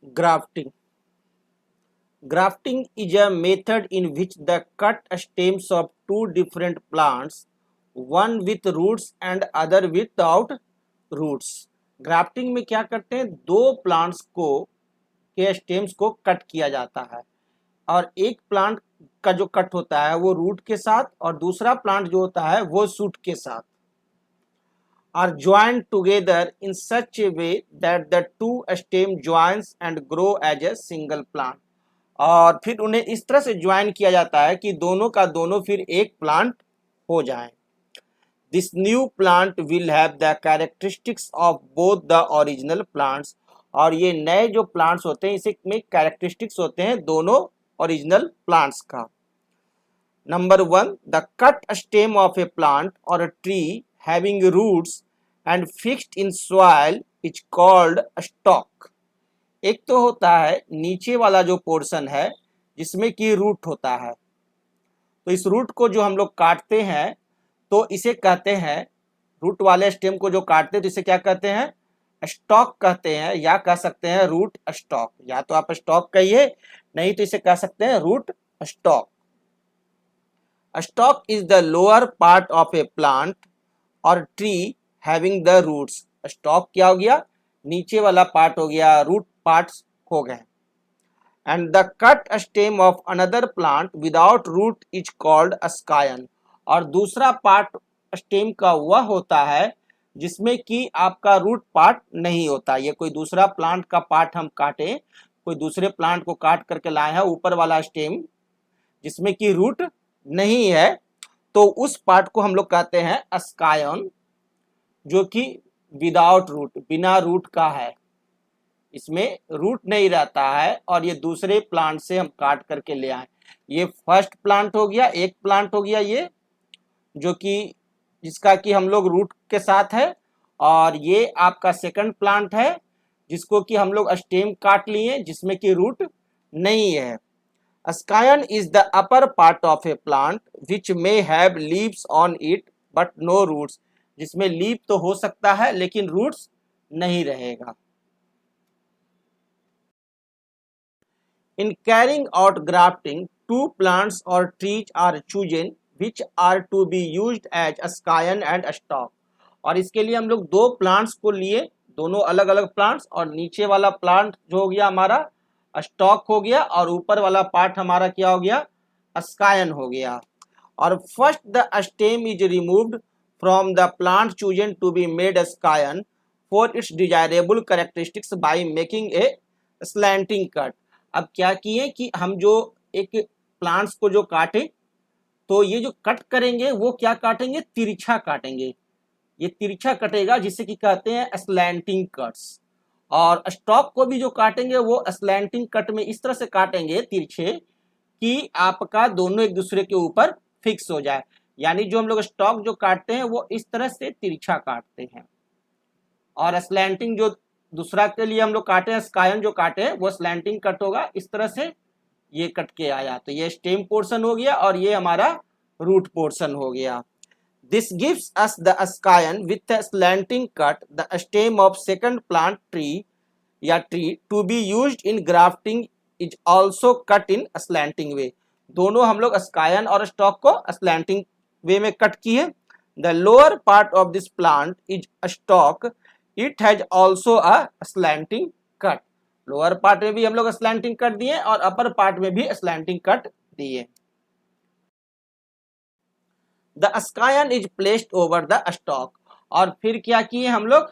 Grafting. Grafting is a method in which the cut stems of two different plants, one with roots and other without roots. Grafting में क्या करते हैं, दो plants को के stems को कट किया जाता है और एक प्लांट का जो कट होता है वो रूट के साथ और दूसरा प्लांट जो होता है वो शूट के साथ are joined together in such a way that the two stem joins and grow as a single plant. और फिर उन्हें इस तरह से ज्वाइन किया जाता है कि दोनों का दोनों फिर एक प्लांट हो जाए. This new plant will have the characteristics of both the original plants. और ये नए जो प्लांट्स होते हैं इसे में कैरेक्टरिस्टिक्स होते हैं दोनों ओरिजिनल प्लांट्स का. Number 1, the cut stem of a plant or a tree having roots and fixed in soil is called a stalk. एक तो होता है नीचे वाला जो पोर्शन है जिसमें कि रूट होता है, तो इस रूट को जो हम लोग काटते हैं तो इसे कहते हैं, रूट वाले स्टेम को जो काटते हैं तो इसे क्या कहते हैं, स्टॉक कहते हैं, या कह सकते हैं रूट स्टॉक. या तो आप स्टॉक कहिए, नहीं तो इसे कह सकते हैं root stock. A stalk is the lower part of a plant or tree having the roots. Stalk क्या हो गया, नीचे वाला पार्ट हो गया, रूट पार्ट्स हो गए. And the cut stem of another plant without root is called a scion. और दूसरा पार्ट स्टेम का वह होता है जिसमें कि आपका रूट पार्ट नहीं होता. ये कोई दूसरा प्लांट का पार्ट हम काटे, कोई दूसरे प्लांट को काट करके लाए हैं, ऊपर वाला स्टेम जिसमें कि रूट नहीं है, तो उस पार्ट को हम लोग कहते हैं अस्कायन, जो कि विदाउट रूट, बिना रूट का है, इसमें रूट नहीं रहता है और ये दूसरे प्लांट से हम काट करके ले आए. ये फर्स्ट प्लांट हो गया, एक प्लांट हो गया ये जो कि जिसका कि हम लोग रूट के साथ है, और ये आपका सेकंड प्लांट है जिसको कि हम लोग स्टेम काट लिए जिसमें कि रूट नहीं है. Scion is the upper part of a plant which may have leaves on it but no roots. जिसमें लीफ तो हो सकता है लेकिन रूट्स नहीं रहेगा. In carrying out grafting, two plants or trees are chosen which are to be used as a scion and a stalk. और इसके लिए हम लोग दो प्लांट्स को लिए, दोनों अलग अलग प्लांट्स, और नीचे वाला प्लांट जो हो गया हमारा स्टॉक हो गया और ऊपर वाला पार्ट हमारा क्या हो गया, स्कायन हो गया. और first the stem is removed from the plant chosen to be made scion for its desirable characteristics by making a slanting cut. अब क्या किए कि हम जो एक प्लांट्स को जो काटे, तो ये जो कट करेंगे वो क्या काटेंगे, तिरछा काटेंगे. ये तिरछा कटेगा जिसे कि कहते हैं स्लैंटिंग कट्स. और स्टॉक को भी जो काटेंगे वो स्लैंटिंग कट में इस तरह से काटेंगे तिरछे कि आपका दोनों एक दूसरे के ऊपर फिक्स हो जाए. यानी जो हम लोग स्टॉक जो काटते हैं वो इस तरह से तिरछा काटते हैं, और स्लैंटिंग जो दूसरा के लिए हम लोग काटे हैं, स्कायन जो काटे हैं वो स्लैंटिंग कट होगा, इस तरह से ये कट के आया. तो ये स्टेम पोर्शन हो गया और ये हमारा रूट पोर्शन हो गया. This gives us the scion with a slanting cut, the stem of second plant tree या tree to be used in grafting is also cut in a slanting way. दोनों हम लोग scion और stalk को slanting way में cut किए. The lower part of this plant is a stalk. It has also a slanting cut. Lower part में भी हम लोग slanting कट दिए और अपर पार्ट में भी slanting कट दिए. The scion is placed over the stalk. और फिर क्या किए हम लोग,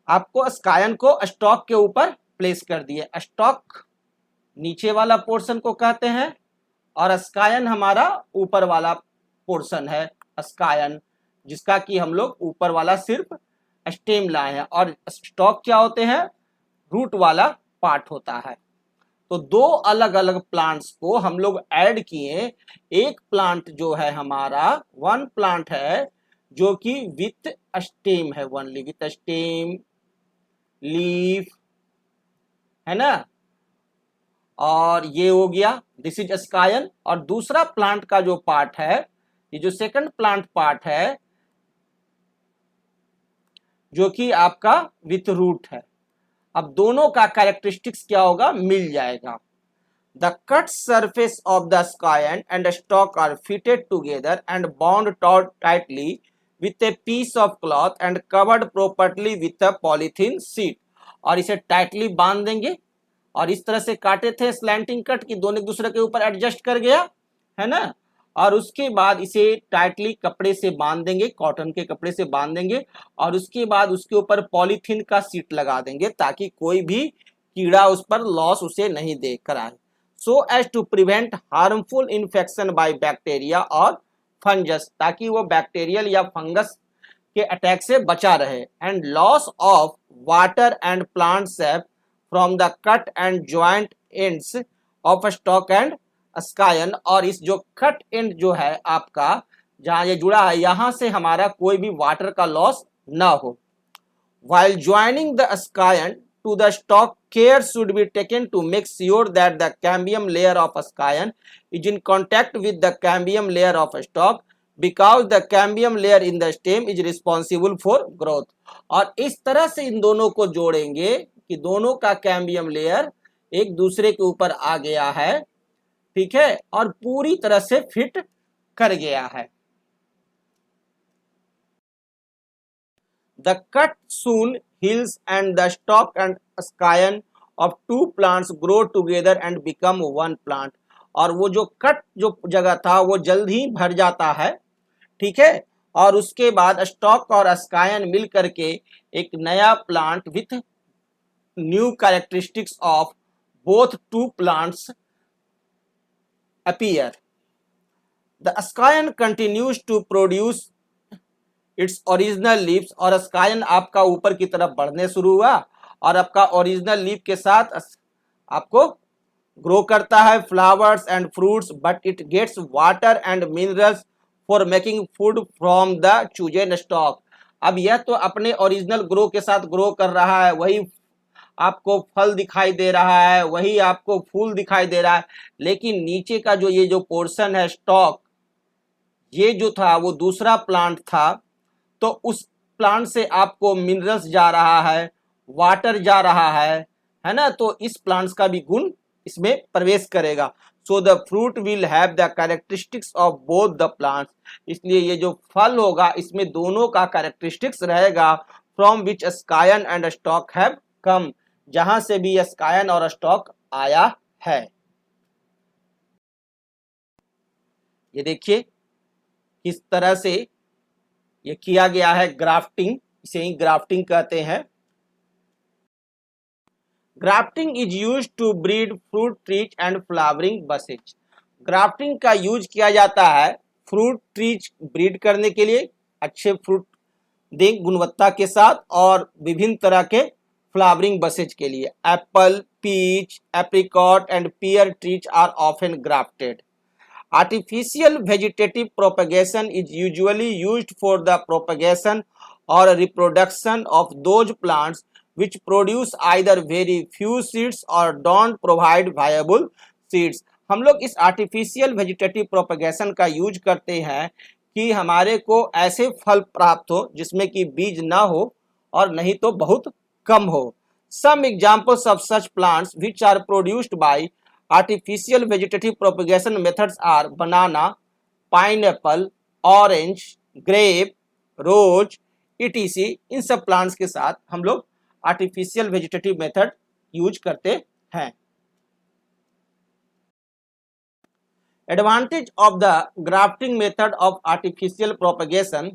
आपको स्कायन को स्टॉक के ऊपर प्लेस कर दिए. स्टॉक नीचे वाला पोर्शन को कहते हैं और स्कायन हमारा ऊपर वाला पोर्शन है, स्कायन जिसका कि हम लोग ऊपर वाला सिर्फ स्टेम लाए हैं, और स्टॉक क्या होते हैं, रूट वाला पार्ट होता है. तो दो अलग अलग प्लांट्स को हम लोग ऐड किए. एक प्लांट जो है हमारा, वन प्लांट है जो कि विथ स्टेम है, वनली विथ स्टेम, लीफ, है ना, और ये हो गया, दिस इज स्कायन. और दूसरा प्लांट का जो पार्ट है, ये जो सेकंड प्लांट पार्ट है जो कि आपका विथ रूट है. अब दोनों का कैरेक्टरिस्टिक्स क्या होगा, मिल जाएगा। The cut surface of the scion and stalk are fitted together and bound tightly with a piece of cloth and covered properly with a polythene sheet। और इसे टाइटली बांध देंगे और इस तरह से काटे थे स्लैंटिंग कट की दोनों एक दूसरे के ऊपर एडजस्ट कर गया है ना। और उसके बाद इसे टाइटली कपड़े से बांध देंगे, कॉटन के कपड़े से बांध देंगे और उसके बाद उसके ऊपर पॉलीथीन का सीट लगा देंगे ताकि कोई भी कीड़ा उस पर लॉस उसे नहीं दे कर आए। so as to prevent harmful infection by bacteria और फंगस, ताकि वो बैक्टीरियल या फंगस के अटैक से बचा रहे। And loss of water and plant shape from the cut and joint ends of stock and स्कायन, और इस जो कट एंड जो है आपका जहां ये जुड़ा है यहां से हमारा कोई भी वाटर का लॉस ना हो। While joining the scion to the stalk, care should be taken to make sure that the cambium layer of scion is in contact with the cambium layer of stalk, because the cambium layer in the stem is responsible for growth। और इस तरह से इन दोनों को जोड़ेंगे कि दोनों का कैम्बियम लेयर एक दूसरे के ऊपर आ गया है, ठीक है, और पूरी तरह से फिट कर गया है। The cut soon heals and the stalk and scion of two plants grow together and become one plant। और वो जो कट जो जगह था वो जल्द ही भर जाता है, ठीक है, और उसके बाद स्टॉक और स्कायन मिल करके एक नया plant with new characteristics of both two plants appear। The scion continues to produce its original leaves, और स्कायन आपका ऊपर की तरफ बढ़ने शुरू हुआ और आपका ओरिजिनल लीफ के साथ आपको ग्रो करता है flowers and fruits, but it gets water and minerals for making food from the chosen stock. अब यह तो अपने ओरिजिनल ग्रो के साथ ग्रो कर रहा है, वही आपको फल दिखाई दे रहा है, वही आपको फूल दिखाई दे रहा है, लेकिन नीचे का जो ये जो पोर्शन है स्टॉक, ये जो था वो दूसरा प्लांट था, तो उस प्लांट से आपको मिनरल्स जा रहा है, वाटर जा रहा है ना, तो इस प्लांट्स का भी गुण इसमें प्रवेश करेगा। So the fruit will have the characteristics of both the plants. इसलिए ये जो फल होगा इसमें दोनों का कैरेक्टरिस्टिक्स रहेगा, from which स्कायन and stock have come, जहां से भी स्कायन और स्टॉक आया है। ये देखिए किस तरह से ये किया गया है ग्राफ्टिंग, इसे ही ग्राफ्टिंग कहते हैं। Grafting is used to breed fruit trees and flowering bushes. Grafting का यूज किया जाता है फ्रूट ट्रीज ब्रीड करने के लिए, अच्छे फ्रूट दें गुणवत्ता के साथ, और विभिन्न तरह के फ्लावरिंग बसेज के लिए। Apple, peach, apricot and pear trees are often grafted. Artificial vegetative propagation is usually used for the propagation or reproduction of those plants which produce either very few seeds or don't provide viable seeds। हम लोग इस artificial vegetative propagation का use करते हैं कि हमारे को ऐसे फल प्राप्त हो जिसमें कि बीज ना हो और नहीं तो बहुत कम हो। Some examples of such plants which are produced by artificial vegetative propagation methods are banana, pineapple, orange, grape, rose, etc। इन सब प्लांट्स के साथ हम लोग आर्टिफिशियल वेजिटेटिव मेथड यूज करते हैं। Advantage of the grafting method of artificial propagation.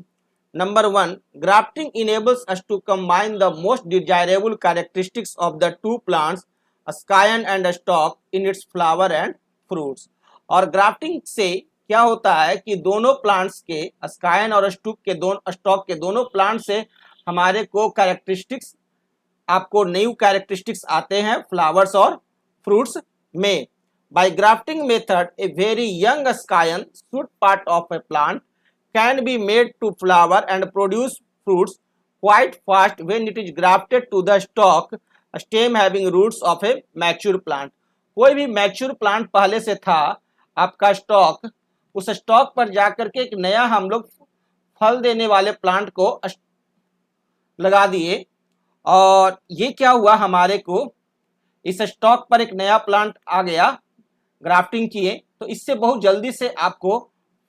Number 1, grafting enables us to combine the most desirable characteristics of the two plants, scion and stalk, in its flower and fruits। और grafting से क्या होता है कि दोनों plants के स्कायन और stock के दोनों प्लांट से हमारे को कैरेक्टरिस्टिक्स, आपको न्यू कैरेक्टरिस्टिक्स आते हैं फ्लावर्स और फ्रूट्स में। By grafting method a very young scion shoot part of a plant can be made to flower and produce fruits quite fast when it is grafted to the stalk stem having roots of a mature plant। कोई भी mature plant पहले से था आपका stock, उस stock पर जाकर के एक नया हम लोग फल देने वाले प्लांट को लगा दिए और ये क्या हुआ, हमारे को इस स्टॉक पर एक नया प्लांट आ गया, ग्राफ्टिंग किए तो इससे बहुत जल्दी से आपको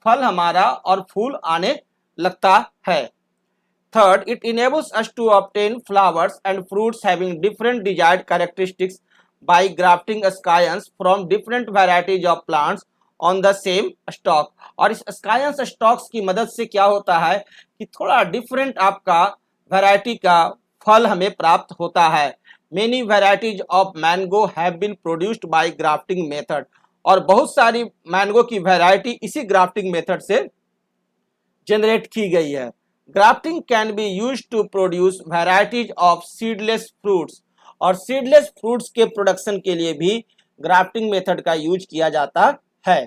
फल हमारा और फूल आने लगता है। Third, it enables us to obtain flowers and fruits having different desired characteristics by grafting scions from different varieties of plants on the same stock। और इस scions stocks की मदद से क्या होता है कि थोड़ा डिफरेंट आपका वैरायटी का फल हमें प्राप्त होता है। Many varieties of mango have been produced by grafting method। और बहुत सारी मैंगो की वैरायटी इसी ग्राफ्टिंग मेथड से जनरेट की गई है। Grafting can be use to produce varieties of seedless fruits. और सीडलेस फ्रूट्स के प्रोडक्शन के लिए भी ग्राफ्टिंग मेथड का यूज किया जाता है।